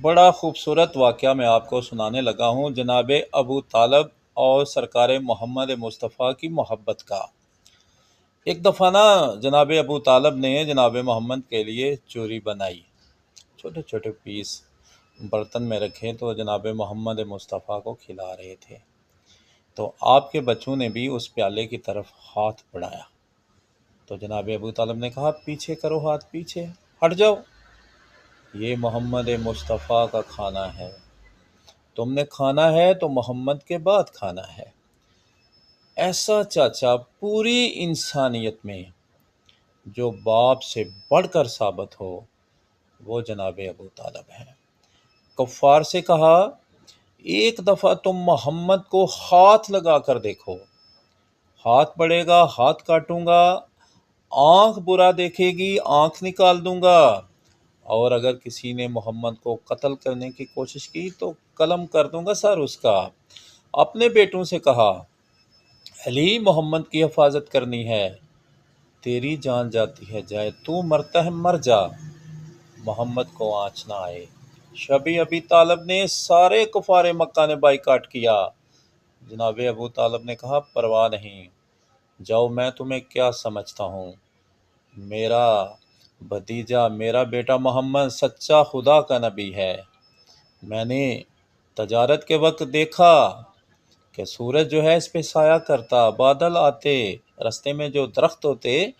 बड़ा खूबसूरत वाक़या मैं आपको सुनाने लगा हूँ जनाब अबू तालब और सरकार मोहम्मद मुस्तफ़ा की मोहब्बत का। एक दफ़ा ना जनाब अबू तालब ने जनाब मोहम्मद के लिए चूरी बनाई, छोटे छोटे पीस बर्तन में रखे तो जनाब मोहम्मद मुस्तफ़ा को खिला रहे थे। तो आपके बच्चों ने भी उस प्याले की तरफ हाथ बढ़ाया तो जनाब अबू तालब ने कहा, पीछे करो हाथ, पीछे हट जाओ, ये मोहम्मद मुस्तफ़ा का खाना है, तुमने खाना है तो मोहम्मद के बाद खाना है। ऐसा चाचा पूरी इंसानियत में जो बाप से बढ़कर साबित हो वो जनाब अबू तालब हैं। कफ़ार से कहा, एक दफ़ा तुम मोहम्मद को हाथ लगा कर देखो, हाथ बढ़ेगा हाथ काटूंगा, आँख बुरा देखेगी आँख निकाल दूंगा, और अगर किसी ने मोहम्मद को कत्ल करने की कोशिश की तो कलम कर दूंगा सर उसका। अपने बेटों से कहा, अली मोहम्मद की हिफाजत करनी है, तेरी जान जाती है जाए, तू मरता है मर जा, मोहम्मद को आँच ना आए। शबी अबी तालब ने सारे कुफारे मक्का ने बाइकाट किया। जनाब अबू तालब ने कहा, परवाह नहीं, जाओ, मैं तुम्हें क्या समझता हूँ, मेरा भतीजा मेरा बेटा मोहम्मद सच्चा खुदा का नबी है। मैंने तजारत के वक्त देखा कि सूरज जो है इस पे साया करता, बादल आते, रास्ते में जो दरख्त होते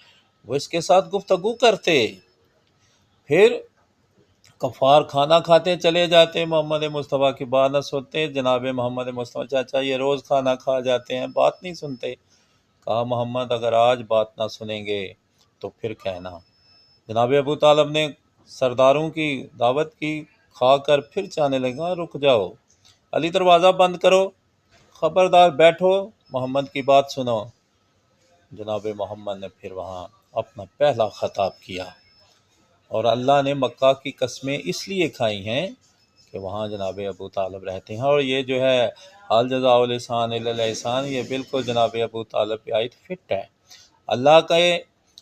वो इसके साथ गुफ्तगू करते, फिर कफ़ार खाना खाते चले जाते, मोहम्मद मुस्तफ़ा की बात न सुनते। जनाब मोहम्मद मुस्तफ़ा, चाचा ये रोज़ खाना खा जाते हैं, बात नहीं सुनते। कहा, मोहम्मद अगर आज बात ना सुनेंगे तो फिर कहना। जनाब अबू तालब ने सरदारों की दावत की, खाकर फिर चाहने लगा, रुक जाओ अली, दरवाज़ा बंद करो, ख़बरदार बैठो, मोहम्मद की बात सुनो। जनाब मोहम्मद ने फिर वहाँ अपना पहला ख़ताब किया, और अल्लाह ने मक्का की कस्में इसलिए खाई हैं कि वहाँ जनाब अबू तालब रहते हैं। और ये जो है हाल जज़ाउल एहसान इल्लल एहसान, ये बिल्कुल जनाब अबू तालब पे आयत फिट है।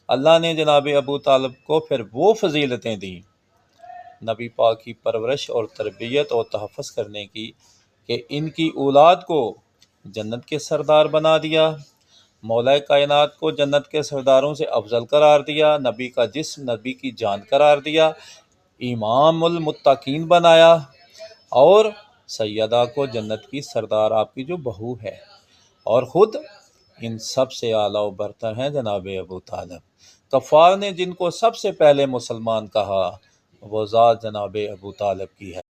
अल्लाह ने जनाब अबू तालब को फिर वो फजीलतें दी नबी पाक की परवरिश और तरबियत और तहफ़्फ़ुज़ करने की कि इनकी औलाद को जन्नत के सरदार बना दिया, मौला कायनात को जन्नत के सरदारों से अफजल करार दिया, नबी का जिस्म नबी की जान करार दिया, इमामुल मुत्तकीन बनाया, और सैयदा को जन्नत की सरदार आपकी जो बहू है, और ख़ुद इन सब से आला व बरतर हैं जनाब अबू तालब। कफ़ार ने जिनको सबसे पहले मुसलमान कहा वो ज़ात जनाब अबू तालब की है।